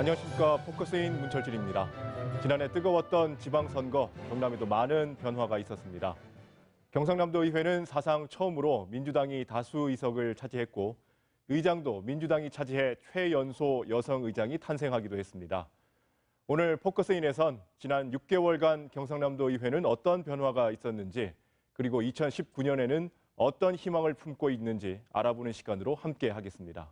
안녕하십니까. 포커스인 문철진입니다. 지난해 뜨거웠던 지방선거, 경남에도 많은 변화가 있었습니다. 경상남도 의회는 사상 처음으로 민주당이 다수 의석을 차지했고 의장도 민주당이 차지해 최연소 여성 의장이 탄생하기도 했습니다. 오늘 포커스인에선 지난 6개월간 경상남도 의회는 어떤 변화가 있었는지 그리고 2019년에는 어떤 희망을 품고 있는지 알아보는 시간으로 함께 하겠습니다.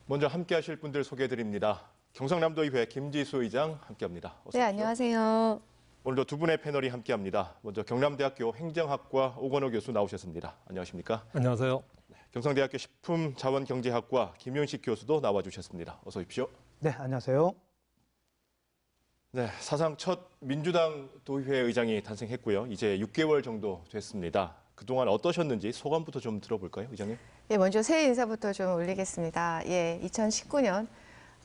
먼저 함께 하실 분들 소개해드립니다. 경상남도 의회 김지수 의장 함께합니다. 어서 네, 오십시오. 안녕하세요. 오늘도 두 분의 패널이 함께합니다. 먼저 경남대학교 행정학과 오건호 교수 나오셨습니다. 안녕하십니까? 안녕하세요. 경상대학교 식품자원경제학과 김윤식 교수도 나와주셨습니다. 어서 오십시오. 네, 안녕하세요. 네, 사상 첫 민주당 도의회 의장이 탄생했고요. 이제 6개월 정도 됐습니다. 그동안 어떠셨는지 소감부터 좀 들어볼까요, 의장님? 예, 먼저 새해 인사부터 좀 올리겠습니다. 2019년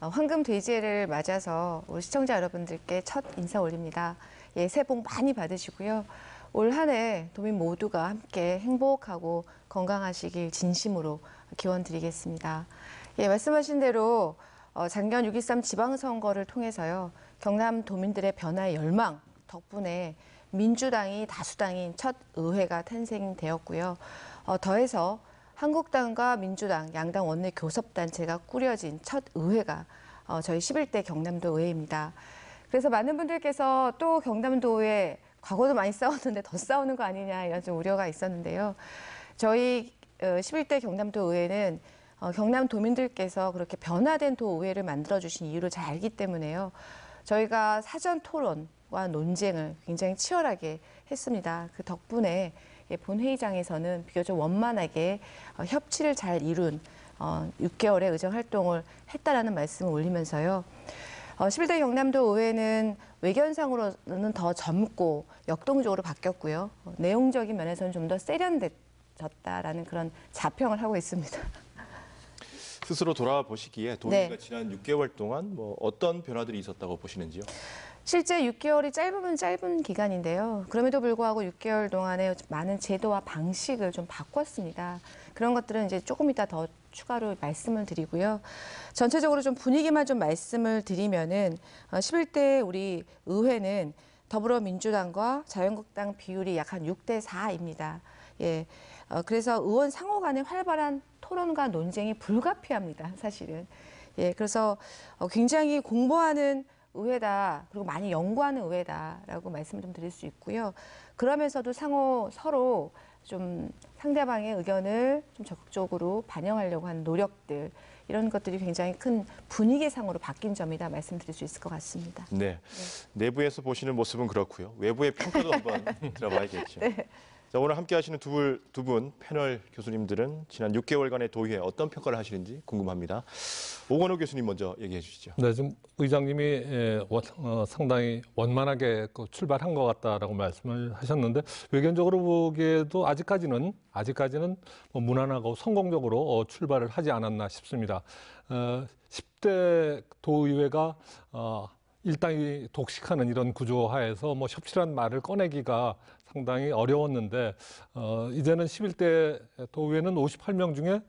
황금 돼지해를 맞아서 우리 시청자 여러분들께 첫 인사 올립니다. 새해 복 많이 받으시고요. 올 한 해 도민 모두가 함께 행복하고 건강하시길 진심으로 기원드리겠습니다. 말씀하신 대로 작년 6.13 지방선거를 통해서요. 경남 도민들의 변화의 열망 덕분에 민주당이 다수당인 첫 의회가 탄생되었고요. 더해서 한국당과 민주당 양당 원내 교섭단체가 꾸려진 첫 의회가 저희 11대 경남도 의회입니다. 그래서 많은 분들께서 또 경남도 의회 과거도 많이 싸웠는데 더 싸우는 거 아니냐 이런 좀 우려가 있었는데요. 저희 11대 경남도 의회는 경남 도민들께서 그렇게 변화된 도의회를 만들어주신 이유를 잘 알기 때문에요. 저희가 사전 토론과 논쟁을 굉장히 치열하게 했습니다. 그 덕분에 본회의장에서는 비교적 원만하게 협치를 잘 이룬 6개월의 의정 활동을 했다라는 말씀을 올리면서요. 11대 경남도 의회는 외견상으로는 더 젊고 역동적으로 바뀌었고요. 내용적인 면에서는 좀 더 세련됐다라는 그런 자평을 하고 있습니다. 스스로 돌아보시기에 도의회가 지난 6개월 동안 어떤 변화들이 있었다고 보시는지요? 실제 6개월이 짧으면 짧은 기간인데요. 그럼에도 불구하고 6개월 동안에 많은 제도와 방식을 좀 바꿨습니다. 그런 것들은 이제 조금 이따 더 추가로 말씀을 드리고요. 전체적으로 좀 분위기만 좀 말씀을 드리면은 11대 우리 의회는 더불어민주당과 자유한국당 비율이 약 한 6대 4입니다. 그래서 의원 상호 간의 활발한 토론과 논쟁이 불가피합니다. 사실은. 그래서 굉장히 공부하는 의회다, 그리고 많이 연구하는 의회다라고 말씀을 좀 드릴 수 있고요. 그러면서도 서로 좀 상대방의 의견을 좀 적극적으로 반영하려고 하는 노력들, 이런 것들이 굉장히 큰 분위기상으로 바뀐 점이다 말씀드릴 수 있을 것 같습니다. 네. 내부에서 보시는 모습은 그렇고요. 외부의 평가도 한번 들어봐야겠죠. 네. 자, 오늘 함께 하시는 두 분 패널 교수님들은 지난 6개월간의 도의회 어떤 평가를 하시는지 궁금합니다. 오건호 교수님 먼저 얘기해 주시죠. 네, 지금 의장님이 상당히 원만하게 출발한 것 같다라고 말씀을 하셨는데 외견적으로 보기에도 아직까지는 무난하고 성공적으로 출발을 하지 않았나 싶습니다. 10대 도의회가 일당이 독식하는 이런 구조 하에서 협치란 말을 꺼내기가 상당히 어려웠는데 이제는 11대 도의회는 58명 중에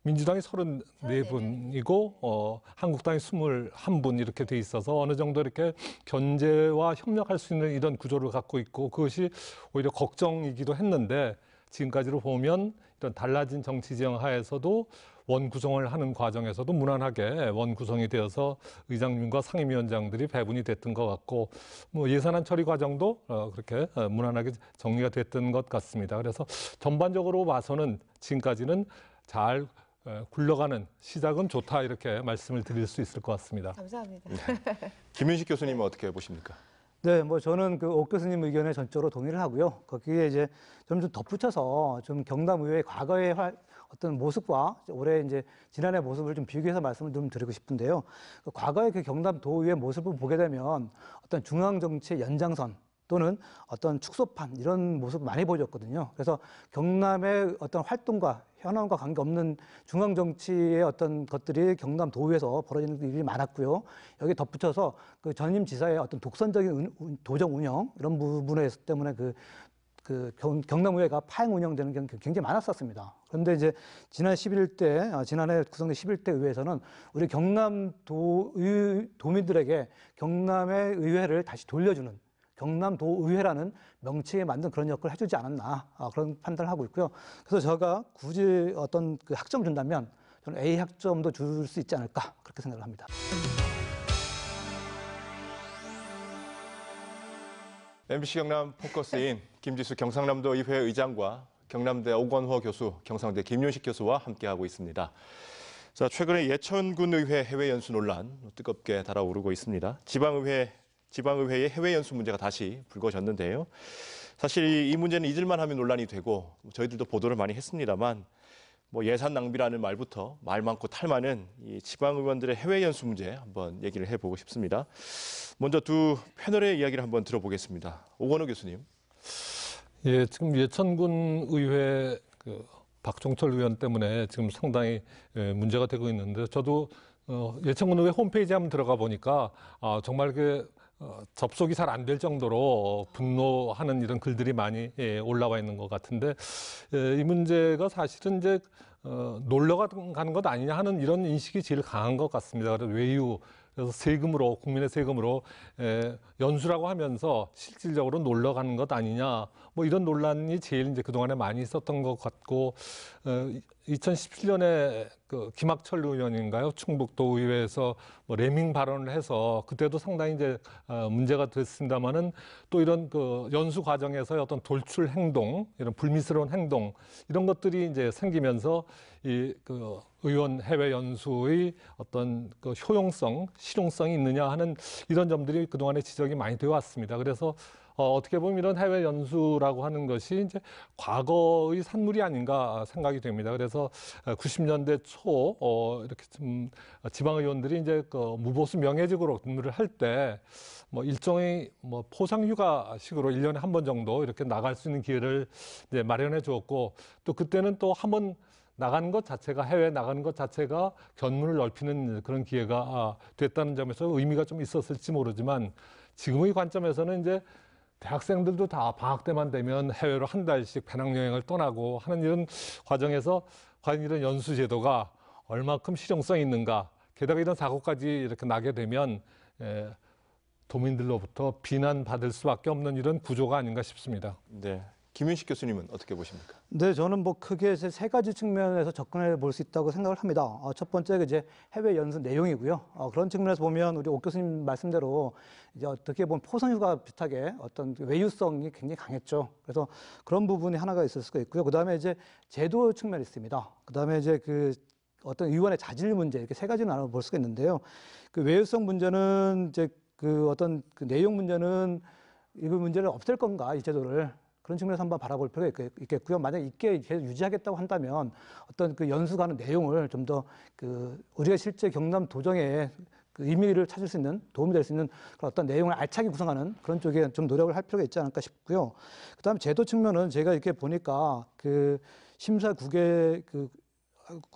민주당이 34분이고 한국당이 21분 이렇게 돼 있어서 어느 정도 이렇게 견제와 협력할 수 있는 이런 구조를 갖고 있고 그것이 오히려 걱정이기도 했는데 지금까지로 보면 이런 달라진 정치 지형 하에서도 원 구성을 하는 과정에서도 무난하게 원 구성이 되어서 의장님과 상임위원장들이 배분이 됐던 것 같고 예산안 처리 과정도 그렇게 무난하게 정리가 됐던 것 같습니다. 그래서 전반적으로 봐서는 지금까지는 잘 굴러가는 시작은 좋다 이렇게 말씀을 드릴 수 있을 것 같습니다. 감사합니다. 네. 김윤식 교수님은 어떻게 보십니까? 네, 저는 옥 교수님 의견에 전적으로 동의를 하고요. 거기에 이제 좀 덧붙여서 좀 경남의회 과거의 어떤 모습과 올해 이제 지난해 모습을 좀 비교해서 말씀을 좀 드리고 싶은데요. 과거의 그 경남 도의회 모습을 보게 되면 어떤 중앙 정치의 연장선, 또는 어떤 축소판 이런 모습 많이 보여줬거든요. 그래서 경남의 어떤 활동과 현안과 관계없는 중앙 정치의 어떤 것들이 경남 도의회에서 벌어지는 일이 많았고요. 여기 덧붙여서 그 전임 지사의 어떤 독선적인 도정 운영 이런 부분에 때문에 경남의회가 파행 운영되는 게 굉장히 많았었습니다. 그런데 이제 지난해 구성된 11대 의회에서는 우리 경남 도민들에게 경남의 의회를 다시 돌려주는 경남도의회라는 명칭에 맞는 그런 역할을 해주지 않았나 그런 판단을 하고 있고요. 그래서 제가 굳이 어떤 그 학점 준다면 저는 A 학점도 줄 수 있지 않을까 그렇게 생각을 합니다. MBC 경남 포커스인 김지수 경상남도 의회 의장과 경남대 오건호 교수, 경상대 김윤식 교수와 함께하고 있습니다. 자, 최근에 예천군 의회 해외 연수 논란 뜨겁게 달아오르고 있습니다. 지방의회의 해외 연수 문제가 다시 불거졌는데요. 사실 이 문제는 잊을만 하면 논란이 되고 저희들도 보도를 많이 했습니다만 예산 낭비라는 말부터 말 많고 탈 많은 이 지방의원들의 해외 연수 문제 한번 얘기를 해보고 싶습니다. 먼저 두 패널의 이야기를 한번 들어보겠습니다. 오건호 교수님. 예, 지금 예천군 의회 박종철 의원 때문에 지금 상당히 문제가 되고 있는데 저도 예천군 의회 홈페이지 한번 들어가 보니까 정말 접속이 잘 안 될 정도로 분노하는 이런 글들이 많이 올라와 있는 것 같은데 이 문제가 사실은 이제 놀러 가는 것 아니냐 하는 이런 인식이 제일 강한 것 같습니다. 그래서 그래서 세금으로 국민의 세금으로 연수라고 하면서 실질적으로 놀러 가는 것 아니냐 이런 논란이 제일 이제 그동안에 많이 있었던 것 같고 2017년에 김학철 의원인가요? 충북도 의회에서 레밍 발언을 해서 그때도 상당히 이제 문제가 됐습니다만은 또 이런 연수 과정에서의 어떤 돌출 행동, 이런 불미스러운 행동 이런 것들이 이제 생기면서 의원 해외 연수의 어떤 효용성, 실용성이 있느냐 하는 이런 점들이 그동안에 지적이 많이 되어 왔습니다. 그래서 어떻게 보면 이런 해외 연수라고 하는 것이 이제 과거의 산물이 아닌가 생각이 됩니다. 그래서 90년대 초 이렇게 좀 지방의원들이 이제 무보수 명예직으로 근무를 할 때 일종의 포상휴가식으로 1년에 한 번 정도 이렇게 나갈 수 있는 기회를 이제 마련해 주었고 또 그때는 또 한 번 나가는 것 자체가 해외에 나가는 것 자체가 견문을 넓히는 그런 기회가 됐다는 점에서 의미가 좀 있었을지 모르지만 지금의 관점에서는 이제 대학생들도 다 방학 때만 되면 해외로 한 달씩 배낭여행을 떠나고 하는 이런 과정에서 과연 이런 연수 제도가 얼마큼 실용성이 있는가. 게다가 이런 사고까지 이렇게 나게 되면 도민들로부터 비난받을 수밖에 없는 이런 구조가 아닌가 싶습니다. 네. 김윤식 교수님은 어떻게 보십니까? 네, 저는 크게 세 가지 측면에서 접근해 볼 수 있다고 생각을 합니다. 첫 번째가 이제 해외 연수 내용이고요. 그런 측면에서 보면 우리 옥 교수님 말씀대로 이제 어떻게 보면 포상휴가 비슷하게 어떤 외유성이 굉장히 강했죠. 그래서 그런 부분이 하나가 있을 수가 있고요. 그 다음에 이제 제도 측면이 있습니다. 그 다음에 이제 어떤 의원의 자질 문제 이렇게 세 가지를 나눠 볼 수가 있는데요. 외유성 문제는 이제 어떤 내용 문제는 이 문제를 없앨 건가 이 제도를. 그런 측면에서 한번 바라볼 필요가 있겠고요. 만약 있게 계속 유지하겠다고 한다면 어떤 연수가는 내용을 좀 더 우리가 실제 경남 도정에 의미를 찾을 수 있는 도움이 될 수 있는 그런 어떤 내용을 알차게 구성하는 그런 쪽에 좀 노력을 할 필요가 있지 않을까 싶고요. 그다음에 제도 측면은 제가 이렇게 보니까 심사국의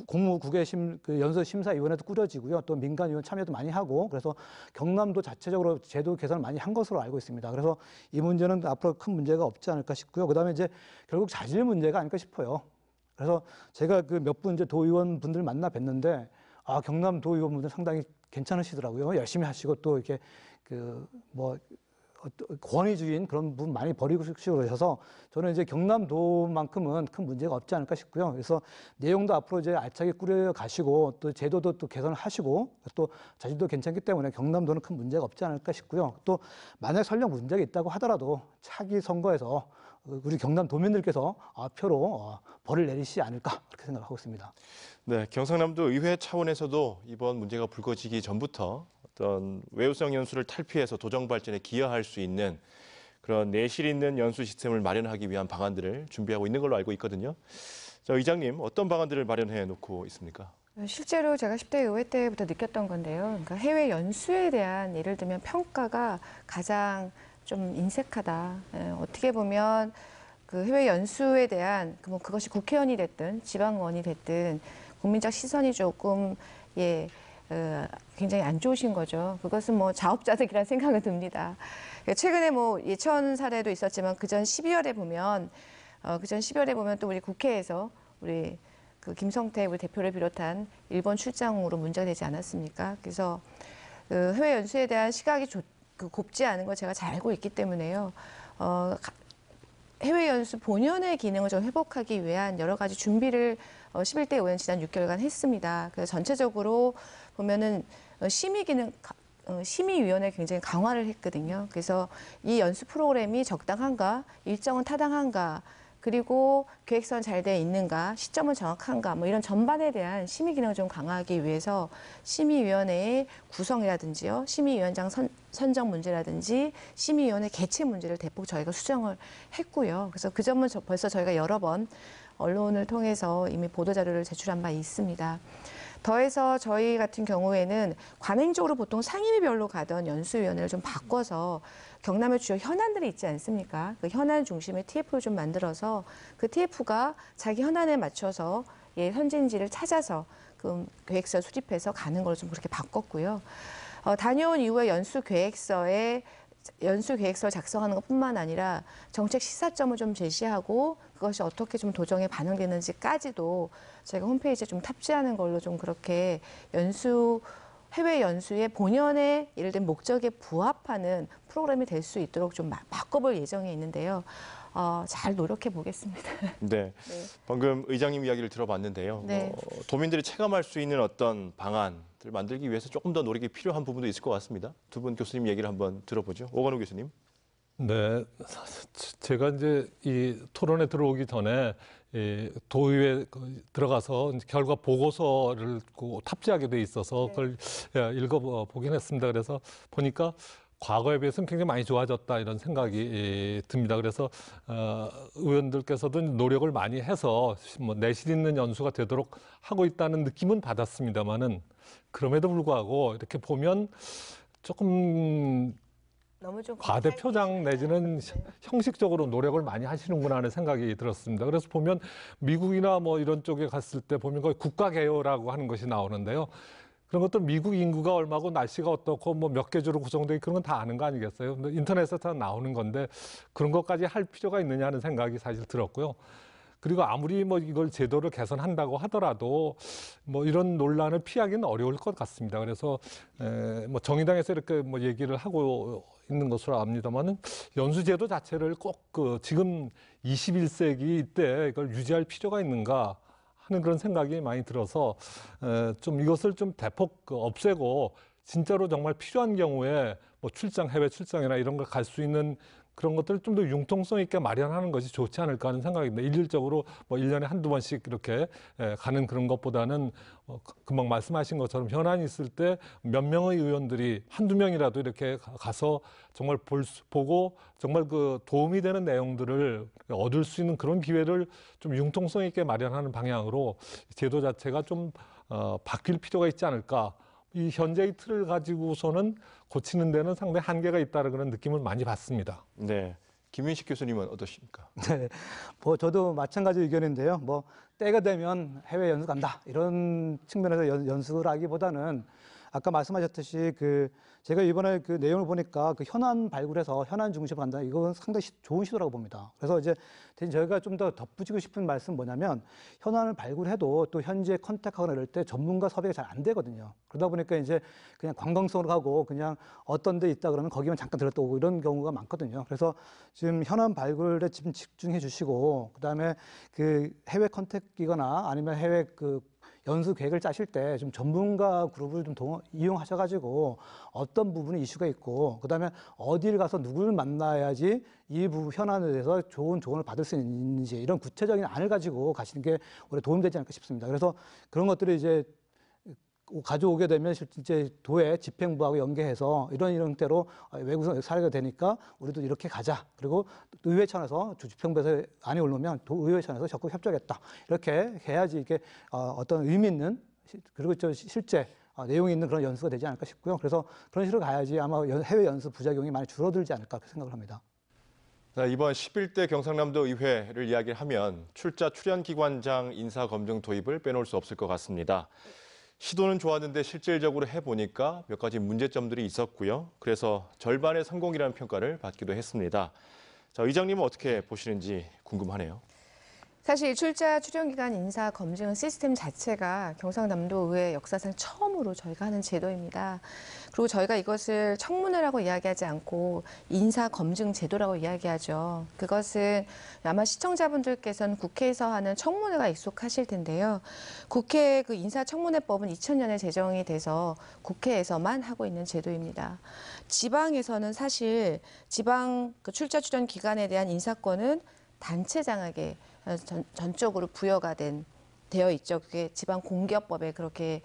공무국의 연수 심사위원회도 꾸려지고요. 또 민간위원 참여도 많이 하고 그래서 경남도 자체적으로 제도 개선을 많이 한 것으로 알고 있습니다. 그래서 이 문제는 앞으로 큰 문제가 없지 않을까 싶고요. 그다음에 이제 결국 자질 문제가 아닐까 싶어요. 그래서 제가 몇 분 이제 도의원 분들 만나 뵀는데 경남 도의원 분들 상당히 괜찮으시더라고요. 열심히 하시고 또 이렇게 권위주의인 그런 부분 많이 버리고 그러셔서 저는 이제 경남도만큼은 큰 문제가 없지 않을까 싶고요. 그래서 내용도 앞으로 이제 알차게 꾸려 가시고 또 제도도 또 개선을 하시고 또 자질도 괜찮기 때문에 경남도는 큰 문제가 없지 않을까 싶고요. 또 만약 설령 문제가 있다고 하더라도 차기 선거에서 우리 경남 도민들께서 표로 벌을 내리시지 않을까 그렇게 생각하고 있습니다. 네, 경상남도 의회 차원에서도 이번 문제가 불거지기 전부터 어떤 외유성 연수를 탈피해서 도정 발전에 기여할 수 있는 그런 내실 있는 연수 시스템을 마련하기 위한 방안들을 준비하고 있는 걸로 알고 있거든요. 자, 의장님, 어떤 방안들을 마련해 놓고 있습니까? 실제로 제가 10대 의회 때부터 느꼈던 건데요. 그러니까 해외 연수에 대한 예를 들면 평가가 가장 좀 인색하다. 어떻게 보면 그 해외 연수에 대한 뭐 그것이 국회의원이 됐든 지방의원이 됐든 국민적 시선이 조금 굉장히 안 좋으신 거죠. 그것은 뭐 자업자득이라는 생각이 듭니다. 최근에 뭐 예천 사례도 있었지만 그전 12월에 보면 또 우리 국회에서 우리 그 김성태 우리 대표를 비롯한 일본 출장으로 문제가 되지 않았습니까? 그래서 그 해외 연수에 대한 시각이 곱지 않은 걸 제가 잘 알고 있기 때문에요. 해외 연수 본연의 기능을 좀 회복하기 위한 여러 가지 준비를 11대 의원 지난 6개월간 했습니다. 그래서 전체적으로 보면은 심의위원회 굉장히 강화를 했거든요. 그래서 이 연수 프로그램이 적당한가, 일정은 타당한가, 그리고 계획선 잘 돼 있는가, 시점은 정확한가, 뭐 이런 전반에 대한 심의 기능을 좀 강화하기 위해서 심의위원회의 구성이라든지요, 심의위원장 선정 문제라든지 심의위원회 개최 문제를 대폭 저희가 수정을 했고요. 그래서 그 점은 벌써 저희가 여러 번 언론을 통해서 이미 보도자료를 제출한 바 있습니다. 더해서 저희 같은 경우에는 관행적으로 보통 상임위별로 가던 연수위원회를 좀 바꿔서 경남의 주요 현안들이 있지 않습니까? 그 현안 중심의 TF를 좀 만들어서 그 TF가 자기 현안에 맞춰서 현재인지를 찾아서 그 계획서 수립해서 가는 걸 좀 그렇게 바꿨고요. 다녀온 이후에 연수 계획서를 작성하는 것뿐만 아니라 정책 시사점을 좀 제시하고 그것이 어떻게 좀 도정에 반영되는지까지도 저희가 홈페이지에 좀 탑재하는 걸로 좀 그렇게 해외 연수의 본연의 예를 들면 목적에 부합하는 프로그램이 될 수 있도록 좀 바꿔볼 예정에 있는데요. 잘 노력해 보겠습니다. 네. 방금 의장님 이야기를 들어봤는데요. 네. 도민들이 체감할 수 있는 어떤 방안을 만들기 위해서 조금 더 노력이 필요한 부분도 있을 것 같습니다. 두 분 교수님 얘기를 한번 들어보죠. 오건우 교수님. 네, 제가 이제 이 토론에 들어오기 전에 도의회 들어가서 결과 보고서를 탑재하게 돼 있어서 그걸 읽어보긴 했습니다. 그래서 보니까 과거에 비해서는 굉장히 많이 좋아졌다 이런 생각이 듭니다. 그래서 의원들께서도 노력을 많이 해서 뭐 내실 있는 연수가 되도록 하고 있다는 느낌은 받았습니다만은 그럼에도 불구하고 이렇게 보면 조금 너무 좀 과대 표장 내지는 형식적으로 노력을 많이 하시는구나 하는 생각이 들었습니다. 그래서 보면 미국이나 뭐 이런 쪽에 갔을 때 보면 거의 국가 개요라고 하는 것이 나오는데요. 그런 것도 미국 인구가 얼마고 날씨가 어떻고 뭐 몇 개 주로 구성되고 그런 건 다 아는 거 아니겠어요? 근데 인터넷에서 다 나오는 건데 그런 것까지 할 필요가 있느냐 하는 생각이 사실 들었고요. 그리고 아무리 뭐 이걸 제도를 개선한다고 하더라도 뭐 이런 논란을 피하기는 어려울 것 같습니다. 그래서 뭐 정의당에서 이렇게 뭐 얘기를 하고 있는 것으로 압니다만은 연수제도 자체를 꼭 지금 21세기 때 이걸 유지할 필요가 있는가 하는 그런 생각이 많이 들어서 좀 이것을 좀 대폭 없애고 진짜로 정말 필요한 경우에 뭐 해외 출장이나 이런 걸 갈 수 있는 그런 것들을 좀 더 융통성 있게 마련하는 것이 좋지 않을까 하는 생각입니다. 일률적으로 뭐 1년에 한두 번씩 이렇게 가는 그런 것보다는 금방 말씀하신 것처럼 현안이 있을 때 몇 명의 의원들이 한두 명이라도 이렇게 가서 정말 보고 정말 그 도움이 되는 내용들을 얻을 수 있는 그런 기회를 좀 융통성 있게 마련하는 방향으로 제도 자체가 좀 바뀔 필요가 있지 않을까. 이 현재의 틀을 가지고서는 고치는 데는 상당히 한계가 있다는 그런 느낌을 많이 받습니다. 네. 김윤식 교수님은 어떠십니까? 네, 뭐 저도 마찬가지 의견인데요. 뭐 때가 되면 해외 연수 간다 이런 측면에서 연수라기보다는 아까 말씀하셨듯이 제가 이번에 그 내용을 보니까 그 현안 발굴해서 현안 중심으로 간다. 이건 상당히 좋은 시도라고 봅니다. 그래서 이제 대신 저희가 좀 더 덧붙이고 싶은 말씀 뭐냐면 현안을 발굴해도 또 현지에 컨택하거나 이럴 때 전문가 섭외가 잘 안 되거든요. 그러다 보니까 이제 그냥 관광성으로 가고 그냥 어떤 데 있다 그러면 거기만 잠깐 들렀다 오고 이런 경우가 많거든요. 그래서 지금 현안 발굴에 지금 집중해 주시고 그다음에 그 해외 컨택이거나 아니면 해외 연수 계획을 짜실 때 좀 전문가 그룹을 좀 이용하셔가지고 어떤 부분에 이슈가 있고 그다음에 어디를 가서 누구를 만나야지 이 부분 현안에 대해서 좋은 조언을 받을 수 있는지 이런 구체적인 안을 가지고 가시는 게 오히려 도움되지 않을까 싶습니다. 그래서 그런 것들을 이제 가져오게 되면 실제 도에 집행부하고 연계해서 이런 형태로 외국 사례가 되니까 우리도 이렇게 가자. 그리고 의회 차원에서 집행부에서 안이 올라오면 의회 차원에서 적극 협조하겠다. 이렇게 해야지 이게 어떤 의미 있는 그리고 실제 내용이 있는 그런 연수가 되지 않을까 싶고요. 그래서 그런 식으로 가야지 아마 해외 연수 부작용이 많이 줄어들지 않을까 생각을 합니다. 자, 이번 11대 경상남도 의회를 이야기하면 출자 출연기관장 인사검증 도입을 빼놓을 수 없을 것 같습니다. 시도는 좋았는데 실질적으로 해보니까 몇 가지 문제점들이 있었고요. 그래서 절반의 성공이라는 평가를 받기도 했습니다. 자, 의장님은 어떻게 보시는지 궁금하네요. 사실 출자 출연기관 인사 검증 시스템 자체가 경상남도 의회 역사상 처음으로 저희가 하는 제도입니다. 그리고 저희가 이것을 청문회라고 이야기하지 않고 인사 검증 제도라고 이야기하죠. 그것은 아마 시청자분들께서는 국회에서 하는 청문회가 익숙하실 텐데요. 국회 그 인사청문회법은 2000년에 제정이 돼서 국회에서만 하고 있는 제도입니다. 지방에서는 사실 지방 그 출자 출연 기관에 대한 인사권은 단체장에게 전적으로 부여가 되어 있죠. 그게 지방공기업법에 그렇게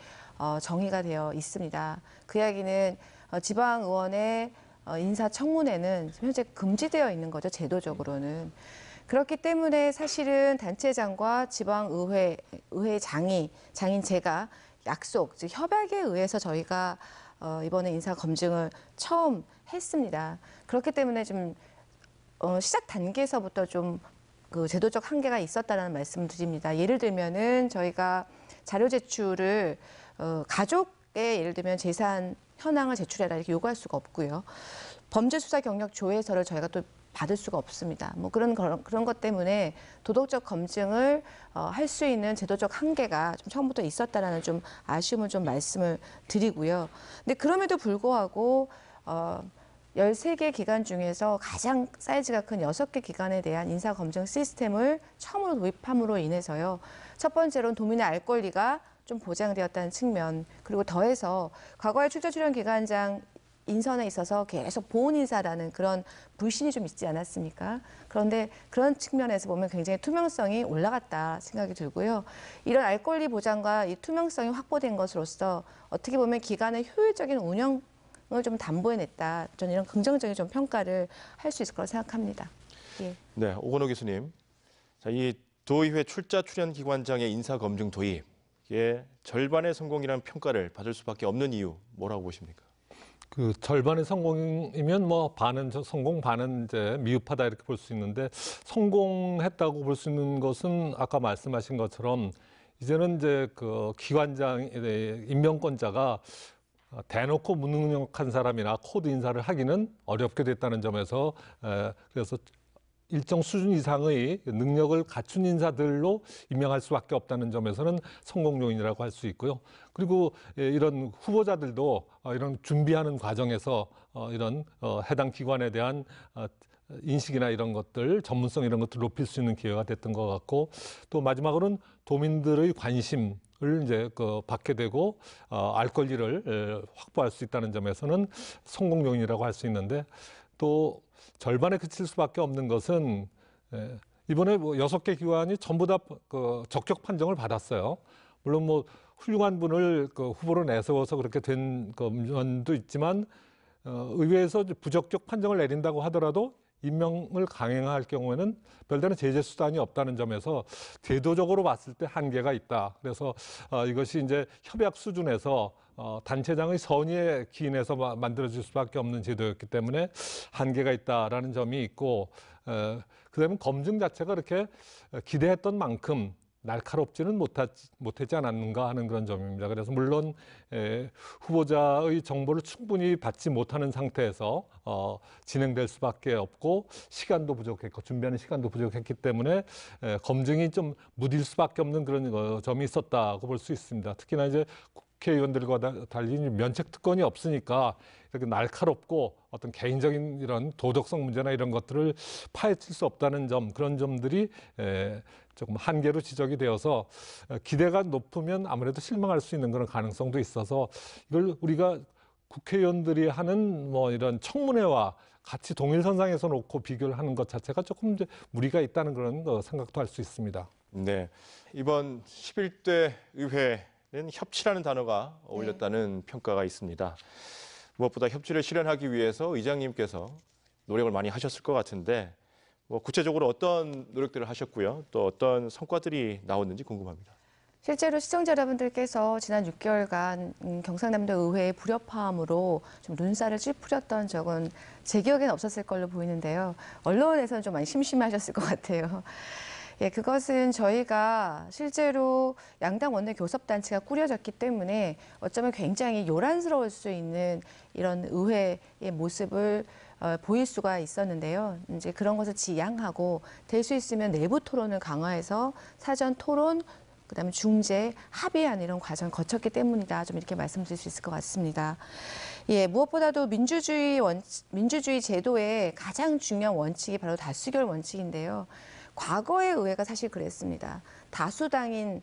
정의가 되어 있습니다. 그 이야기는 지방의원의 인사청문회는 현재 금지되어 있는 거죠. 제도적으로는. 그렇기 때문에 사실은 단체장과 지방의회장인 제가 약속, 즉 협약에 의해서 저희가 이번에 인사검증을 처음 했습니다. 그렇기 때문에 좀 시작 단계에서부터 좀 그 제도적 한계가 있었다는 말씀을 드립니다. 예를 들면은 저희가 자료 제출을 가족의 예를 들면 재산 현황을 제출해라 이렇게 요구할 수가 없고요. 범죄 수사 경력 조회서를 저희가 또 받을 수가 없습니다. 뭐 그런 것 때문에 도덕적 검증을 할 수 있는 제도적 한계가 좀 처음부터 있었다라는 좀 아쉬움을 좀 말씀을 드리고요. 근데 그럼에도 불구하고 13개 기관 중에서 가장 사이즈가 큰 6개 기관에 대한 인사검증 시스템을 처음으로 도입함으로 인해서요. 첫 번째로는 도민의 알 권리가 좀 보장되었다는 측면, 그리고 더해서 과거에 출자 출연 기관장 인선에 있어서 계속 보훈 인사라는 그런 불신이 좀 있지 않았습니까? 그런데 그런 측면에서 보면 굉장히 투명성이 올라갔다 생각이 들고요. 이런 알 권리 보장과 이 투명성이 확보된 것으로서 어떻게 보면 기관의 효율적인 운영 좀 담보해냈다. 저는 이런 긍정적인 좀 평가를 할 수 있을 거라고 생각합니다. 예. 네, 오건호 교수님. 자, 이 도의회 출자 출연 기관장의 인사 검증 도입, 이게 절반의 성공이라는 평가를 받을 수밖에 없는 이유 뭐라고 보십니까? 그 절반의 성공이면 뭐 반은 성공, 반은 이제 미흡하다 이렇게 볼 수 있는데 성공했다고 볼 수 있는 것은 아까 말씀하신 것처럼 이제는 이제 그 기관장의 임명권자가 대놓고 무능력한 사람이나 코드 인사를 하기는 어렵게 됐다는 점에서 그래서 일정 수준 이상의 능력을 갖춘 인사들로 임명할 수밖에 없다는 점에서는 성공 요인이라고 할 수 있고요. 그리고 이런 후보자들도 이런 준비하는 과정에서 이런 해당 기관에 대한 인식이나 이런 것들, 전문성 이런 것들을 높일 수 있는 기회가 됐던 것 같고, 또 마지막으로는 도민들의 관심을 이제 받게 되고 알 권리를 확보할 수 있다는 점에서는 성공 요인이라고 할 수 있는데, 또 절반에 그칠 수밖에 없는 것은 이번에 뭐 6개 기관이 전부 다 적격 판정을 받았어요. 물론 뭐 훌륭한 분을 후보로 내세워서 그렇게 된 면도 있지만 의회에서 부적격 판정을 내린다고 하더라도 임명을 강행할 경우에는 별다른 제재 수단이 없다는 점에서 제도적으로 봤을 때 한계가 있다. 그래서 이것이 이제 협약 수준에서 단체장의 선의에 기인해서 만들어질 수밖에 없는 제도였기 때문에 한계가 있다라는 점이 있고, 그다음에 검증 자체가 그렇게 기대했던 만큼 날카롭지는 못하지 않았는가 하는 그런 점입니다. 그래서 물론 후보자의 정보를 충분히 받지 못하는 상태에서 진행될 수밖에 없고 시간도 부족했고 준비하는 시간도 부족했기 때문에 검증이 좀 무딜 수밖에 없는 그런 점이 있었다고 볼 수 있습니다. 특히나 이제 국회의원들과 달리 면책 특권이 없으니까 이렇게 날카롭고 어떤 개인적인 이런 도덕성 문제나 이런 것들을 파헤칠 수 없다는 점, 그런 점들이 조금 한계로 지적이 되어서 기대가 높으면 아무래도 실망할 수 있는 그런 가능성도 있어서 이걸 우리가 국회의원들이 하는 뭐 이런 청문회와 같이 동일선상에서 놓고 비교를 하는 것 자체가 조금 무리가 있다는 그런 생각도 할 수 있습니다. 네, 이번 11대 의회는 협치라는 단어가 어울렸다는 평가가 있습니다. 무엇보다 협치를 실현하기 위해서 의장님께서 노력을 많이 하셨을 것 같은데 뭐 구체적으로 어떤 노력들을 하셨고요. 또 어떤 성과들이 나왔는지 궁금합니다. 실제로 시청자 여러분들께서 지난 6개월간 경상남도 의회의 불협화음으로 좀 눈살을 찌푸렸던 적은 제 기억에는 없었을 걸로 보이는데요. 언론에서는 좀 많이 심심하셨을 것 같아요. 예, 그것은 저희가 실제로 양당 원내 교섭단체가 꾸려졌기 때문에 어쩌면 굉장히 요란스러울 수 있는 이런 의회의 모습을 보일 수가 있었는데요. 이제 그런 것을 지양하고 될 수 있으면 내부 토론을 강화해서 사전 토론, 그다음에 중재, 합의하는 이런 과정을 거쳤기 때문이다. 좀 이렇게 말씀드릴 수 있을 것 같습니다. 예, 무엇보다도 민주주의 제도의 가장 중요한 원칙이 바로 다수결 원칙인데요. 과거의 의회가 사실 그랬습니다. 다수당이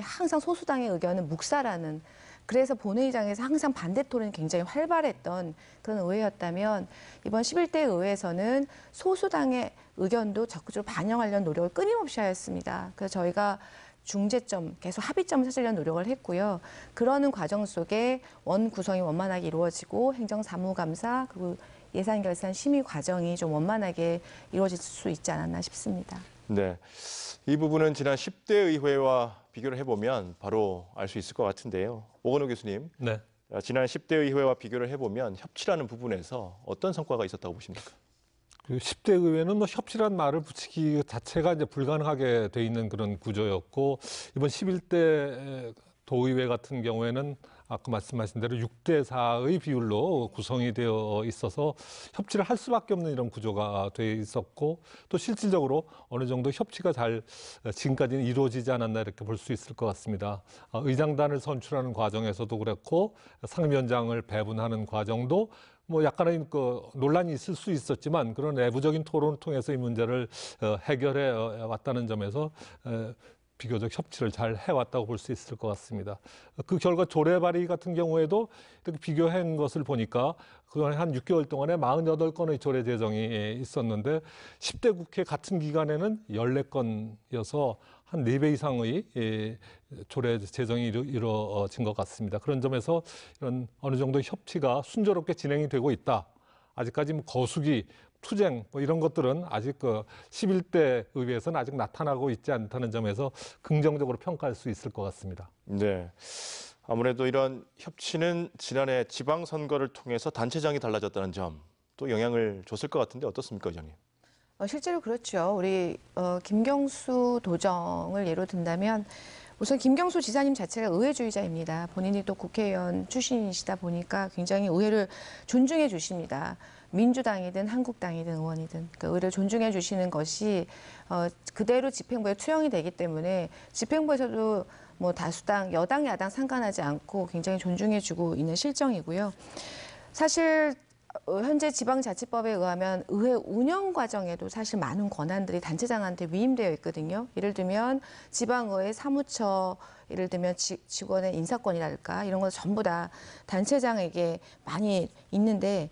항상 소수당의 의견을 묵살하는, 그래서 본회의장에서 항상 반대 토론이 굉장히 활발했던 그런 의회였다면 이번 11대 의회에서는 소수당의 의견도 적극적으로 반영하려는 노력을 끊임없이 하였습니다. 그래서 저희가 중재점, 계속 합의점을 찾으려는 노력을 했고요. 그러는 과정 속에 원 구성이 원만하게 이루어지고 행정사무감사 그리고 예산결산 심의 과정이 좀 원만하게 이루어질 수 있지 않았나 싶습니다. 네, 이 부분은 지난 10대 의회와 비교를 해보면 바로 알 수 있을 것 같은데요. 오건호 교수님, 네. 지난 10대 의회와 비교를 해보면 협치라는 부분에서 어떤 성과가 있었다고 보십니까? 그 10대 의회는 뭐 협치란 말을 붙이기 자체가 이제 불가능하게 돼 있는 그런 구조였고, 이번 11대 도의회 같은 경우에는 아까 말씀하신 대로 6대 4의 비율로 구성이 되어 있어서 협치를 할 수밖에 없는 이런 구조가 돼 있었고, 또 실질적으로 어느 정도 협치가 잘 지금까지는 이루어지지 않았나 이렇게 볼 수 있을 것 같습니다. 의장단을 선출하는 과정에서도 그렇고 상임위원장을 배분하는 과정도 뭐 약간의 그 논란이 있을 수 있었지만 그런 내부적인 토론을 통해서 이 문제를 해결해 왔다는 점에서 비교적 협치를 잘 해왔다고 볼 수 있을 것 같습니다. 그 결과 조례 발의 같은 경우에도 이렇게 비교한 것을 보니까 그동안 한 6개월 동안에 48건의 조례 제정이 있었는데 10대 국회 같은 기간에는 14건이어서 한 4배 이상의 조례 제정이 이루어진 것 같습니다. 그런 점에서 이런 어느 정도 협치가 순조롭게 진행이 되고 있다. 아직까지 뭐 거수기, 투쟁 뭐 이런 것들은 아직 그 11대 의회에서는 아직 나타나고 있지 않다는 점에서 긍정적으로 평가할 수 있을 것 같습니다. 네, 아무래도 이런 협치는 지난해 지방선거를 통해서 단체장이 달라졌다는 점 또 영향을 줬을 것 같은데 어떻습니까, 의장님? 실제로 그렇죠. 우리 김경수 도정을 예로 든다면 우선 김경수 지사님 자체가 의회주의자입니다. 본인이 또 국회의원 출신이시다 보니까 굉장히 의회를 존중해 주십니다. 민주당이든 한국당이든 의원이든 그 의회를 존중해 주시는 것이 그대로 집행부에 투영이 되기 때문에 집행부에서도 뭐 다수당, 여당, 야당 상관하지 않고 굉장히 존중해 주고 있는 실정이고요. 사실 현재 지방자치법에 의하면 의회 운영 과정에도 사실 많은 권한들이 단체장한테 위임되어 있거든요. 예를 들면 지방의회 사무처, 예를 들면 직원의 인사권이랄까 이런 것 전부 다 단체장에게 많이 있는데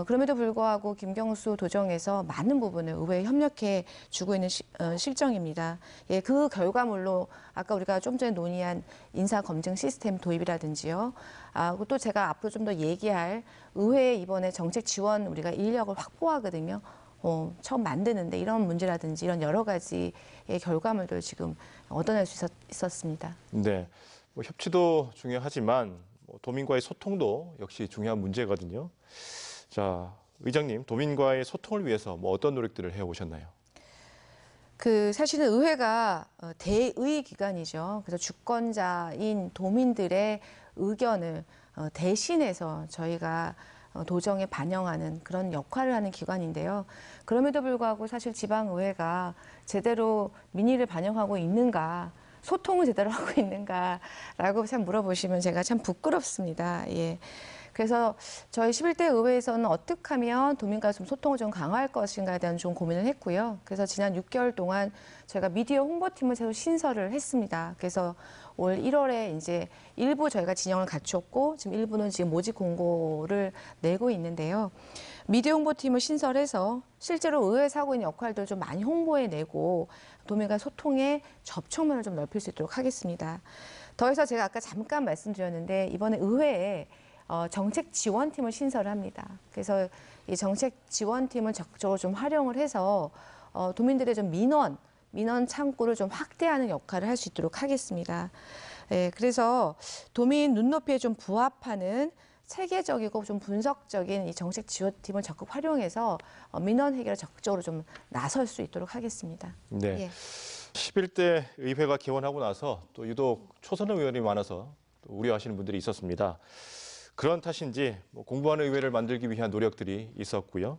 그럼에도 불구하고 김경수 도정에서 많은 부분을 의회에 협력해 주고 있는 실정입니다. 예, 그 결과물로 아까 우리가 좀 전에 논의한 인사검증 시스템 도입이라든지요. 또 제가 앞으로 좀 더 얘기할 의회에 이번에 정책 지원 우리가 인력을 확보하거든요. 처음 만드는데 이런 문제라든지 이런 여러 가지의 결과물들 지금 얻어낼 수 있었습니다. 네, 뭐 협치도 중요하지만 도민과의 소통도 역시 중요한 문제거든요. 자, 의장님, 도민과의 소통을 위해서 뭐 어떤 노력들을 해오셨나요? 사실은 의회가 대의 기관이죠. 그래서 주권자인 도민들의 의견을 대신해서 저희가 도정에 반영하는 그런 역할을 하는 기관인데요. 그럼에도 불구하고 사실 지방의회가 제대로 민의를 반영하고 있는가, 소통을 제대로 하고 있는가라고 참 물어보시면 제가 참 부끄럽습니다. 예. 그래서 저희 11대 의회에서는 어떻게 하면 도민과 좀 소통을 좀 강화할 것인가에 대한 좀 고민을 했고요. 그래서 지난 6개월 동안 저희가 미디어 홍보팀을 새로 신설을 했습니다. 그래서 올 1월에 이제 일부 저희가 진영을 갖췄고 지금 일부는 지금 모집 공고를 내고 있는데요. 미디어 홍보팀을 신설해서 실제로 의회에서 하고 있는 역할들을 좀 많이 홍보해내고 도민과 소통의 접촉면을 좀 넓힐 수 있도록 하겠습니다. 더해서 제가 아까 잠깐 말씀드렸는데 이번에 의회에 정책 지원팀을 신설을 합니다. 그래서 이 정책 지원팀을 적극적으로 좀 활용을 해서 도민들의 좀 민원 창구를 좀 확대하는 역할을 할 수 있도록 하겠습니다. 예, 그래서 도민 눈높이에 좀 부합하는 체계적이고 좀 분석적인 이 정책 지원팀을 적극 활용해서 민원 해결에 적극적으로 좀 나설 수 있도록 하겠습니다. 네. 예. 11대 의회가 개원하고 나서 또 유독 초선 의원이 많아서 또 우려하시는 분들이 있었습니다. 그런 탓인지 공부하는 의회를 만들기 위한 노력들이 있었고요.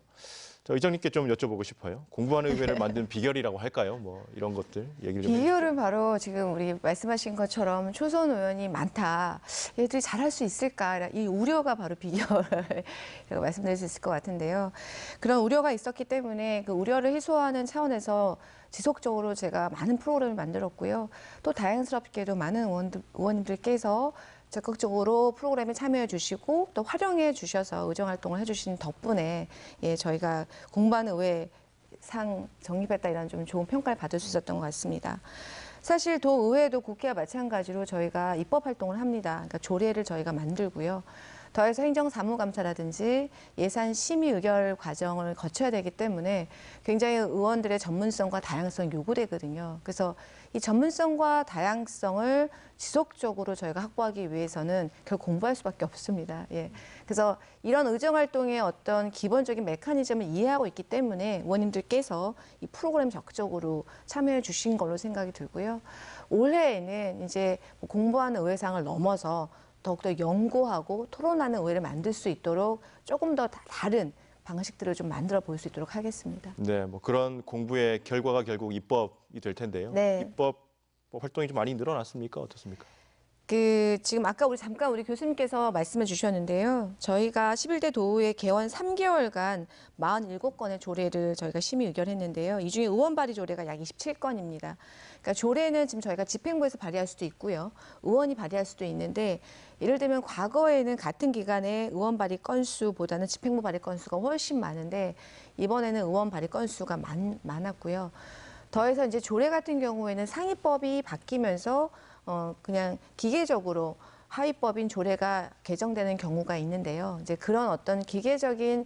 저 의장님께 좀 여쭤보고 싶어요. 공부하는 의회를 만든 비결이라고 할까요? 뭐 이런 것들 얘기를 좀 해주시죠. 비결은 바로 지금 우리 말씀하신 것처럼 초선 의원이 많다. 얘들이 잘할 수 있을까? 이 우려가 바로 비결을 제가 말씀드릴 수 있을 것 같은데요. 그런 우려가 있었기 때문에 그 우려를 해소하는 차원에서 지속적으로 제가 많은 프로그램을 만들었고요. 또 다양스럽게도 많은 의원님들께서 적극적으로 프로그램에 참여해 주시고 또 활용해 주셔서 의정 활동을 해주신 덕분에 저희가 공부하는 의회 상 정립했다 이런 좀 좋은 평가를 받을 수 있었던 것 같습니다. 사실 도의회도 국회와 마찬가지로 저희가 입법 활동을 합니다. 그러니까 조례를 저희가 만들고요. 더해서 행정사무감사라든지 예산 심의 의결 과정을 거쳐야 되기 때문에 굉장히 의원들의 전문성과 다양성이 요구되거든요. 그래서 이 전문성과 다양성을 지속적으로 저희가 확보하기 위해서는 결국 공부할 수밖에 없습니다. 예. 그래서 이런 의정활동의 어떤 기본적인 메커니즘을 이해하고 있기 때문에 의원님들께서 이 프로그램 적극적으로 참여해 주신 걸로 생각이 들고요. 올해에는 이제 공부하는 의회상을 넘어서 더욱더 연구하고 토론하는 의회를 만들 수 있도록 조금 더 다른 방식들을 좀 만들어 볼 수 있도록 하겠습니다. 네, 뭐 그런 공부의 결과가 결국 입법이 될 텐데요. 네. 입법 활동이 좀 많이 늘어났습니까? 어떻습니까? 지금 아까 잠깐 우리 교수님께서 말씀해 주셨는데요. 저희가 11대 도의회 개원 3개월간 47건의 조례를 저희가 심의 의결했는데요. 이 중에 의원 발의 조례가 약 27건입니다. 그러니까 조례는 지금 저희가 집행부에서 발의할 수도 있고요. 의원이 발의할 수도 있는데 예를 들면 과거에는 같은 기간에 의원 발의 건수보다는 집행부 발의 건수가 훨씬 많은데 이번에는 의원 발의 건수가 많았고요. 더해서 이제 조례 같은 경우에는 상위법이 바뀌면서 그냥 기계적으로 하위법인 조례가 개정되는 경우가 있는데요. 이제 그런 어떤 기계적인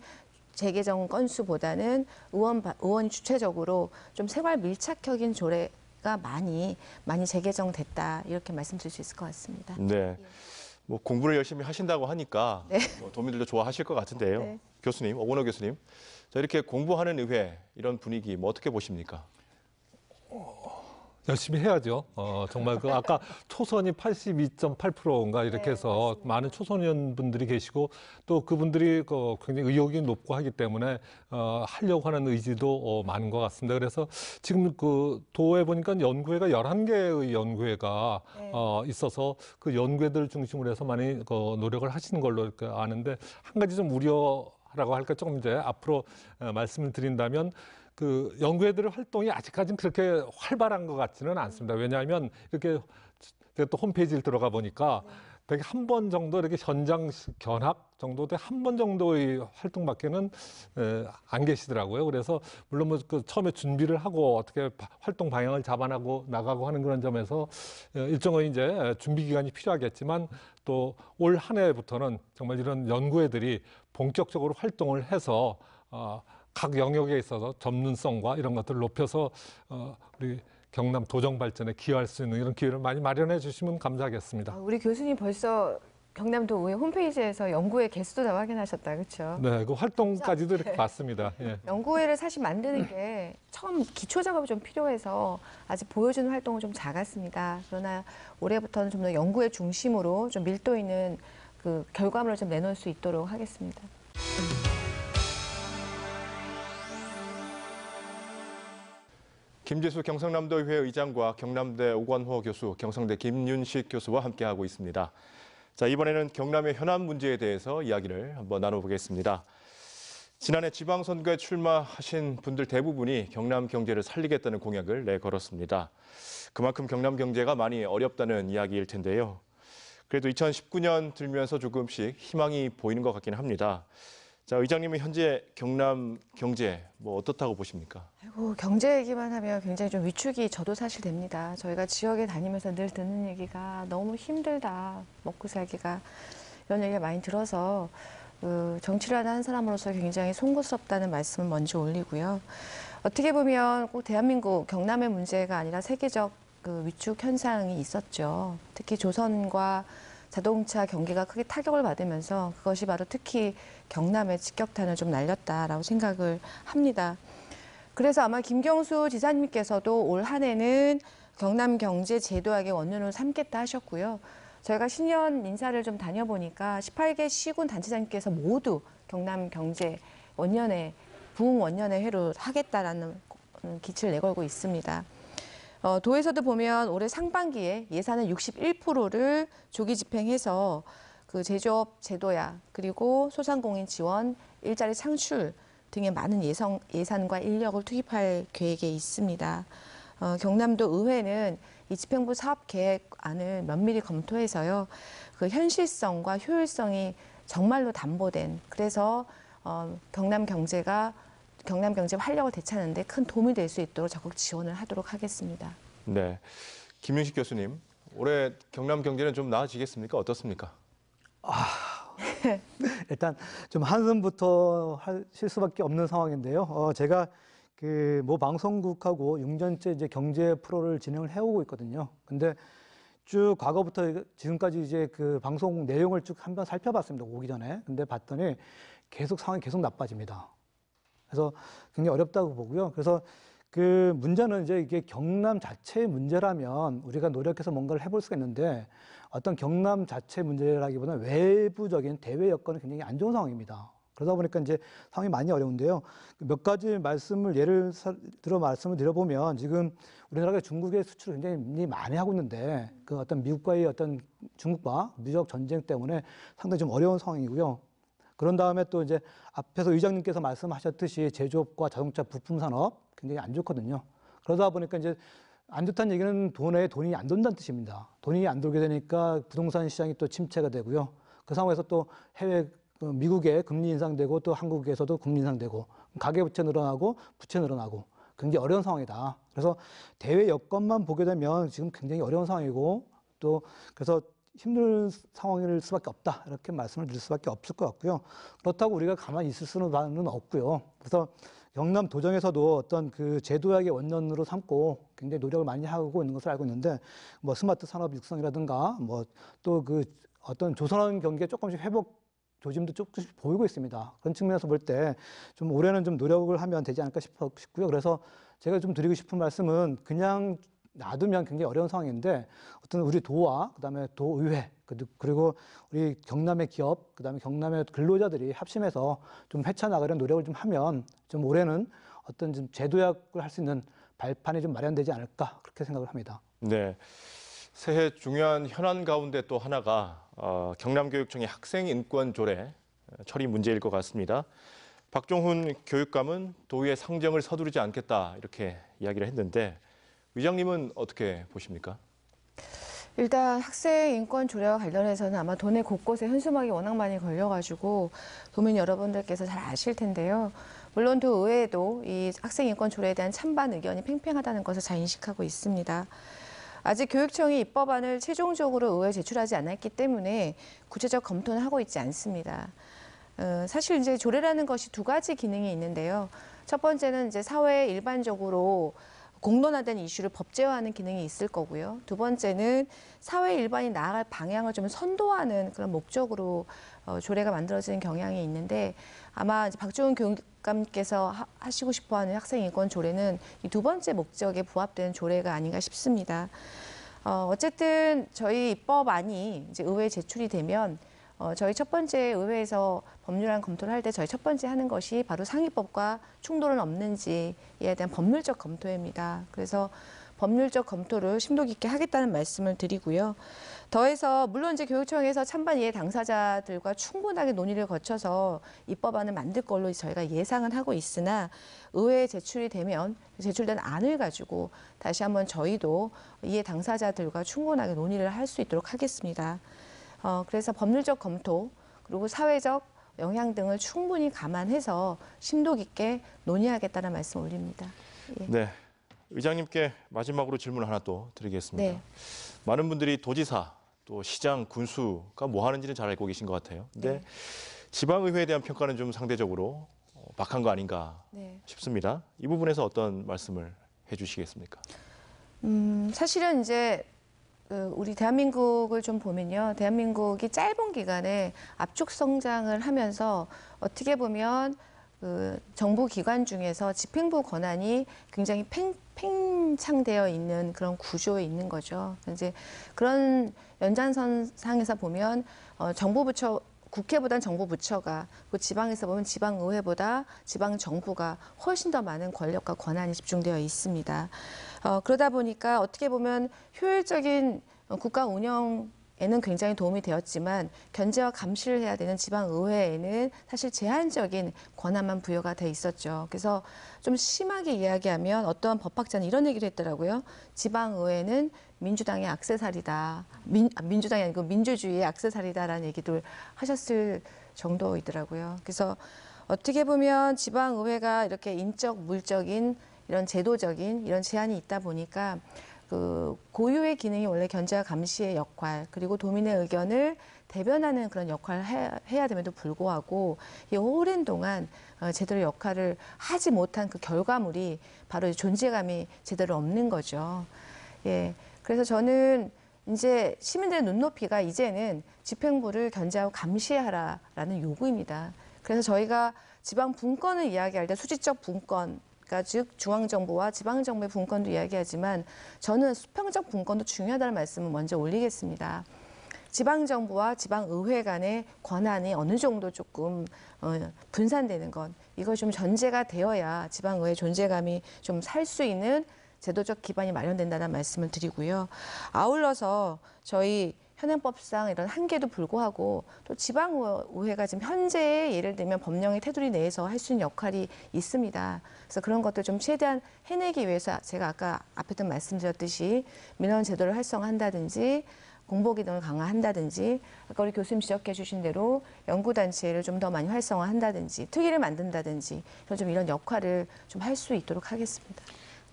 재개정 건수보다는 의원이 주체적으로 좀 생활 밀착형인 조례가 많이 재개정됐다 이렇게 말씀드릴 수 있을 것 같습니다. 네. 뭐 공부를 열심히 하신다고 하니까 네. 뭐 도민들도 좋아하실 것 같은데요. 네. 교수님, 오건호 교수님, 자 이렇게 공부하는 의회 이런 분위기 뭐 어떻게 보십니까? 열심히 해야죠. 정말 그 아까 초선이 82.8%인가 이렇게 네, 해서 맞습니다. 많은 초선 의원분들이 계시고 또 그분들이 굉장히 의욕이 높고 하기 때문에 하려고 하는 의지도 많은 것 같습니다. 그래서 지금 그 도에 보니까 연구회가 11개의 연구회가 네. 있어서 그 연구회들 중심으로 해서 많이 노력을 하시는 걸로 이렇게 아는데 한 가지 좀 우려라고 할까 조금 이제 앞으로 말씀을 드린다면 그 연구회들의 활동이 아직까지는 그렇게 활발한 것 같지는 않습니다. 왜냐하면 이렇게 또 홈페이지를 들어가 보니까 되게 한 번 정도 이렇게 현장 견학 정도 돼 한 번 정도의 활동밖에는 안 계시더라고요. 그래서 물론 뭐 그 처음에 준비를 하고 어떻게 활동 방향을 잡아나고 나가고 하는 그런 점에서 일정의 이제 준비 기간이 필요하겠지만 또 올 한 해부터는 정말 이런 연구회들이 본격적으로 활동을 해서 각 영역에 있어서 전문성과 이런 것들을 높여서 우리 경남 도정 발전에 기여할 수 있는 이런 기회를 많이 마련해 주시면 감사하겠습니다. 우리 교수님 벌써 경남도 의회 홈페이지에서 연구회 개수도 다 확인하셨다, 그렇죠? 네, 그 활동까지도 이렇게 봤습니다. 예. 연구회를 사실 만드는 게 처음 기초 작업이 좀 필요해서 아직 보여주는 활동은 좀 작았습니다. 그러나 올해부터는 좀 더 연구회 중심으로 좀 밀도 있는 그 결과물을 좀 내놓을 수 있도록 하겠습니다. 김지수 경상남도의회 의장과 경남대 오건호 교수, 경성대 김윤식 교수와 함께하고 있습니다. 자, 이번에는 경남의 현안 문제에 대해서 이야기를 한번 나눠보겠습니다. 지난해 지방선거에 출마하신 분들 대부분이 경남 경제를 살리겠다는 공약을 내걸었습니다. 그만큼 경남 경제가 많이 어렵다는 이야기일 텐데요. 그래도 2019년 들면서 조금씩 희망이 보이는 것 같긴 합니다. 자, 의장님은 현재 경남 경제 뭐 어떻다고 보십니까? 아이고, 경제 얘기만 하면 굉장히 좀 위축이 저도 사실 됩니다. 저희가 지역에 다니면서 늘 듣는 얘기가 너무 힘들다, 먹고 살기가 이런 얘기가 많이 들어서 정치를 하는 한 사람으로서 굉장히 송구스럽다는 말씀을 먼저 올리고요. 어떻게 보면 꼭 대한민국 경남의 문제가 아니라 세계적 그 위축 현상이 있었죠. 특히 조선과 자동차 경기가 크게 타격을 받으면서 그것이 바로 특히 경남에 직격탄을 좀 날렸다라고 생각을 합니다. 그래서 아마 김경수 지사님께서도 올 한 해는 경남 경제 제도학의 원년으로 삼겠다 하셨고요. 저희가 신년 인사를 좀 다녀보니까 18개 시군 단체장님께서 모두 경남 경제 원년에 부흥 원년의 해로 하겠다라는 기치를 내걸고 있습니다. 도에서도 보면 올해 상반기에 예산의 61%를 조기 집행해서 그 제조업 제도야 그리고 소상공인 지원, 일자리 창출 등의 많은 예산과 인력을 투입할 계획에 있습니다. 경남도 의회는 이 집행부 사업 계획안을 면밀히 검토해서요. 그 현실성과 효율성이 정말로 담보된 그래서 경남 경제 활력을 되찾는 데 큰 도움이 될 수 있도록 적극 지원을 하도록 하겠습니다. 네, 김윤식 교수님, 올해 경남 경제는 좀 나아지겠습니까? 어떻습니까? 일단 좀 한숨부터 하실 수밖에 없는 상황인데요. 제가 그 모 방송국하고 6년째 이제 경제 프로를 진행을 해오고 있거든요. 근데 쭉 과거부터 지금까지 이제 그 방송 내용을 쭉 한번 살펴봤습니다. 오기 전에. 근데 봤더니 계속 상황이 계속 나빠집니다. 그래서 굉장히 어렵다고 보고요. 그래서 그 문제는 이제 이게 경남 자체의 문제라면 우리가 노력해서 뭔가를 해볼 수가 있는데 어떤 경남 자체 문제라기보다는 외부적인 대외 여건은 굉장히 안 좋은 상황입니다. 그러다 보니까 이제 상황이 많이 어려운데요. 몇 가지 예를 들어 말씀을 드려보면 지금 우리나라가 중국에 수출을 굉장히 많이 하고 있는데 그 어떤 미국과의 어떤 중국과 무역 전쟁 때문에 상당히 좀 어려운 상황이고요. 그런 다음에 또 이제 앞에서 의장님께서 말씀하셨듯이 제조업과 자동차 부품 산업 굉장히 안 좋거든요. 그러다 보니까 이제 안 좋다는 얘기는 돈이 안 돈다는 뜻입니다. 돈이 안 돌게 되니까 부동산 시장이 또 침체가 되고요. 그 상황에서 또 미국에 금리 인상되고 또 한국에서도 금리 인상되고 가계부채 늘어나고 부채 늘어나고 굉장히 어려운 상황이다. 그래서 대외 여건만 보게 되면 지금 굉장히 어려운 상황이고 또 그래서 힘든 상황일 수밖에 없다. 이렇게 말씀을 드릴 수밖에 없을 것 같고요. 그렇다고 우리가 가만히 있을 수는 없고요. 그래서 경남 도정에서도 어떤 그 제도약의 원년으로 삼고 굉장히 노력을 많이 하고 있는 것을 알고 있는데 뭐 스마트 산업 육성이라든가 뭐 또 그 어떤 조선원 경기에 조금씩 회복 조짐도 조금씩 보이고 있습니다. 그런 측면에서 볼 때 좀 올해는 좀 노력을 하면 되지 않을까 싶고요. 그래서 제가 좀 드리고 싶은 말씀은 그냥 놔두면 굉장히 어려운 상황인데 어떤 우리 도와 그다음에 도의회 그리고 우리 경남의 기업 그다음에 경남의 근로자들이 합심해서 좀 헤쳐나가려는 노력을 좀 하면 좀 올해는 어떤 좀 제도약을 할 수 있는 발판이 좀 마련되지 않을까 그렇게 생각을 합니다. 네, 새해 중요한 현안 가운데 또 하나가 경남교육청의 학생인권 조례 처리 문제일 것 같습니다. 박종훈 교육감은 도의회 상정을 서두르지 않겠다 이렇게 이야기를 했는데 의장님은 어떻게 보십니까? 일단 학생 인권 조례와 관련해서는 아마 도내 곳곳에 현수막이 워낙 많이 걸려가지고 도민 여러분들께서 잘 아실 텐데요. 물론 도의회도 이 학생 인권 조례에 대한 찬반 의견이 팽팽하다는 것을 잘 인식하고 있습니다. 아직 교육청이 입법안을 최종적으로 의회에 제출하지 않았기 때문에 구체적 검토는 하고 있지 않습니다. 사실 이제 조례라는 것이 두 가지 기능이 있는데요. 첫 번째는 이제 사회에 일반적으로 공론화된 이슈를 법제화하는 기능이 있을 거고요. 두 번째는 사회 일반이 나아갈 방향을 좀 선도하는 그런 목적으로 조례가 만들어지는 경향이 있는데 아마 이제 박종훈 교육감께서 하시고 싶어하는 학생 인권 조례는 이 두 번째 목적에 부합되는 조례가 아닌가 싶습니다. 어쨌든 저희 입법안이 이제 의회에 제출이 되면 저희 첫 번째 의회에서 법률안 검토를 할 때 저희 첫 번째 하는 것이 바로 상위법과 충돌은 없는지에 대한 법률적 검토입니다. 그래서 법률적 검토를 심도 깊게 하겠다는 말씀을 드리고요. 더해서 물론 이제 교육청에서 찬반 이해 당사자들과 충분하게 논의를 거쳐서 입법안을 만들 걸로 저희가 예상은 하고 있으나 의회에 제출된 안을 가지고 다시 한번 저희도 이해 당사자들과 충분하게 논의를 할 수 있도록 하겠습니다. 그래서 법률적 검토 그리고 사회적 영향 등을 충분히 감안해서 심도 깊게 논의하겠다는 말씀 올립니다. 예. 네, 의장님께 마지막으로 질문 하나 또 드리겠습니다. 네. 많은 분들이 도지사, 또 시장, 군수가 뭐 하는지는 잘 알고 계신 것 같아요. 근데 지방의회에 대한 평가는 좀 상대적으로 박한 거 아닌가 네. 싶습니다. 이 부분에서 어떤 말씀을 해주시겠습니까? 사실은 이제 우리 대한민국을 좀 보면요. 대한민국이 짧은 기간에 압축 성장을 하면서 어떻게 보면 정부 기관 중에서 집행부 권한이 굉장히 팽창되어 있는 그런 구조에 있는 거죠. 이제 그런 연장선상에서 보면 정부 부처 국회보다는 정부 부처가, 그 지방에서 보면 지방의회보다 지방정부가 훨씬 더 많은 권력과 권한이 집중되어 있습니다. 그러다 보니까 어떻게 보면 효율적인 국가 운영에는 굉장히 도움이 되었지만 견제와 감시를 해야 되는 지방의회에는 사실 제한적인 권한만 부여가 돼 있었죠. 그래서 좀 심하게 이야기하면 어떠한 법학자는 이런 얘기를 했더라고요. 지방의회는 민주당의 액세서리다. 민주당이 아니고 민주주의의 액세서리다라는 얘기도 하셨을 정도이더라고요. 그래서 어떻게 보면 지방의회가 이렇게 인적, 물적인 이런 제도적인 이런 제한이 있다 보니까 그 고유의 기능이 원래 견제와 감시의 역할, 그리고 도민의 의견을 대변하는 그런 역할을 해야 됨에도 불구하고 이 오랜 동안 제대로 역할을 하지 못한 그 결과물이 바로 존재감이 제대로 없는 거죠. 예. 그래서 저는 이제 시민들의 눈높이가 이제는 집행부를 견제하고 감시하라라는 요구입니다. 그래서 저희가 지방 분권을 이야기할 때 수직적 분권, 그러니까 즉 중앙정부와 지방정부의 분권도 이야기하지만 저는 수평적 분권도 중요하다는 말씀을 먼저 올리겠습니다. 지방정부와 지방의회 간의 권한이 어느 정도 조금 분산되는 것, 이거 좀 전제가 되어야 지방의회 존재감이 좀 살 수 있는 제도적 기반이 마련된다는 말씀을 드리고요. 아울러서 저희 현행법상 이런 한계도 불구하고 또 지방의회가 지금 현재 예를 들면 법령의 테두리 내에서 할 수 있는 역할이 있습니다. 그래서 그런 것들 좀 최대한 해내기 위해서 제가 아까 앞에도 말씀드렸듯이 민원 제도를 활성화한다든지 공보기능을 강화한다든지 아까 우리 교수님 지적해 주신 대로 연구단체를 좀 더 많이 활성화한다든지 특위를 만든다든지 좀 이런 역할을 좀 할 수 있도록 하겠습니다.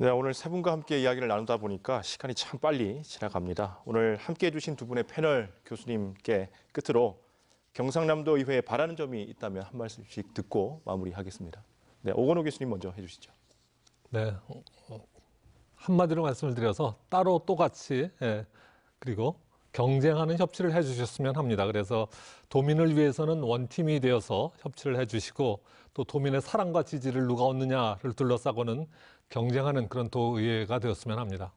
네, 오늘 세 분과 함께 이야기를 나누다 보니까 시간이 참 빨리 지나갑니다. 오늘 함께해 주신 두 분의 패널 교수님께 끝으로 경상남도 의회에 바라는 점이 있다면 한 말씀씩 듣고 마무리하겠습니다. 네, 오건호 교수님 먼저 해주시죠. 네, 한마디로 말씀을 드려서 따로 똑같이 그리고 경쟁하는 협치를 해주셨으면 합니다. 그래서 도민을 위해서는 원팀이 되어서 협치를 해주시고 또 도민의 사랑과 지지를 누가 얻느냐를 둘러싸고는 경쟁하는 그런 도의회가 되었으면 합니다.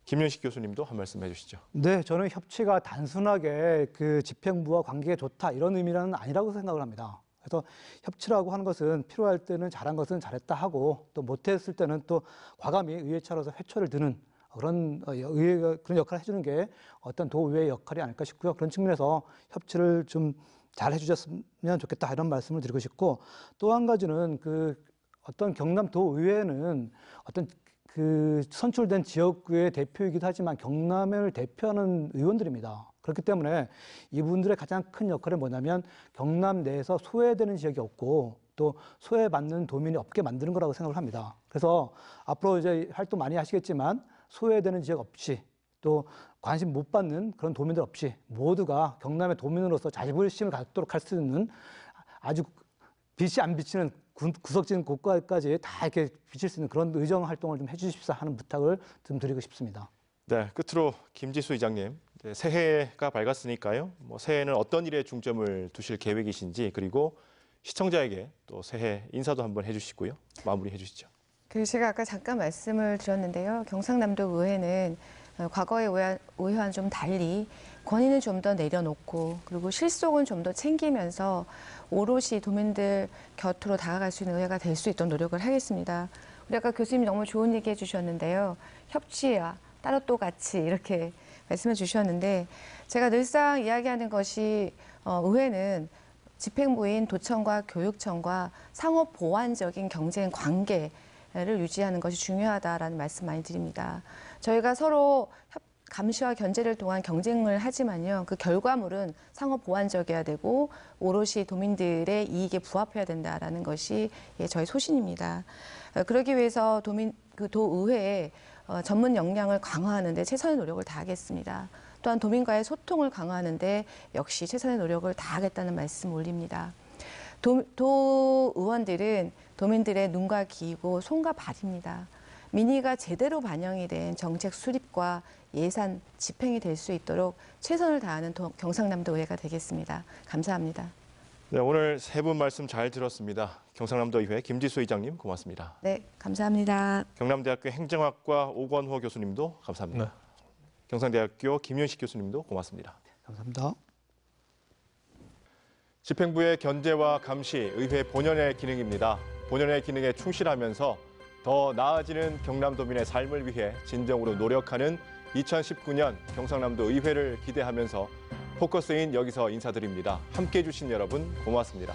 김윤식 교수님도 한 말씀 해주시죠. 네, 저는 협치가 단순하게 그 집행부와 관계가 좋다 이런 의미는 아니라고 생각을 합니다. 그래서 협치라고 하는 것은 필요할 때는 잘한 것은 잘했다 하고 또 못했을 때는 또 과감히 의회 차려서 회초를 드는 그런 의회가 그런 역할을 해주는 게 어떤 도의회의 역할이 아닐까 싶고요. 그런 측면에서 협치를 좀 잘 해주셨으면 좋겠다 이런 말씀을 드리고 싶고 또 한 가지는 그 어떤 경남도의회는 어떤 그 선출된 지역구의 대표이기도 하지만 경남을 대표하는 의원들입니다. 그렇기 때문에 이분들의 가장 큰 역할은 뭐냐면 경남 내에서 소외되는 지역이 없고 또 소외받는 도민이 없게 만드는 거라고 생각을 합니다. 그래서 앞으로 이제 활동 많이 하시겠지만 소외되는 지역 없이 또 관심 못 받는 그런 도민들 없이 모두가 경남의 도민으로서 자부심을 갖도록 할 수 있는 아주 빛이 안 비치는 구석진 곳까지 다 이렇게 비칠 수 있는 그런 의정 활동을 좀 해주십사 하는 부탁을 좀 드리고 싶습니다. 네, 끝으로 김지수 의장님, 새해가 밝았으니까요. 새해에는 어떤 일에 중점을 두실 계획이신지 그리고 시청자에게 또 새해 인사도 한번 해주시고요. 마무리해 주시죠. 제가 아까 잠깐 말씀을 드렸는데요. 경상남도 의회는 과거의 의회와는 좀 달리 권위는 좀 더 내려놓고 그리고 실속은 좀 더 챙기면서 오롯이 도민들 곁으로 다가갈 수 있는 의회가 될 수 있도록 노력을 하겠습니다. 우리 아까 교수님 너무 좋은 얘기 해주셨는데요. 협치와 따로 또 같이 이렇게 말씀해 주셨는데 제가 늘상 이야기하는 것이 의회는 집행부인 도청과 교육청과 상호 보완적인 경쟁 관계를 유지하는 것이 중요하다라는 말씀 많이 드립니다. 저희가 서로 감시와 견제를 통한 경쟁을 하지만요. 그 결과물은 상호 보완적이어야 되고 오롯이 도민들의 이익에 부합해야 된다라는 것이 저희 소신입니다. 그러기 위해서 도의회의 전문 역량을 강화하는 데 최선의 노력을 다하겠습니다. 또한 도민과의 소통을 강화하는 데 역시 최선의 노력을 다하겠다는 말씀 올립니다. 도 의원들은 도민들의 눈과 귀이고 손과 발입니다. 민의가 제대로 반영이 된 정책 수립과 예산 집행이 될 수 있도록 최선을 다하는 경상남도 의회가 되겠습니다. 감사합니다. 네, 오늘 세 분 말씀 잘 들었습니다. 경상남도 의회 김지수 의장님 고맙습니다. 네, 감사합니다. 경남대학교 행정학과 오건호 교수님도 감사합니다. 네. 경상대학교 김윤식 교수님도 고맙습니다. 감사합니다. 집행부의 견제와 감시, 의회 본연의 기능입니다. 본연의 기능에 충실하면서 더 나아지는 경남도민의 삶을 위해 진정으로 노력하는 2019년 경상남도 의회를 기대하면서 포커스인 여기서 인사드립니다. 함께해 주신 여러분 고맙습니다.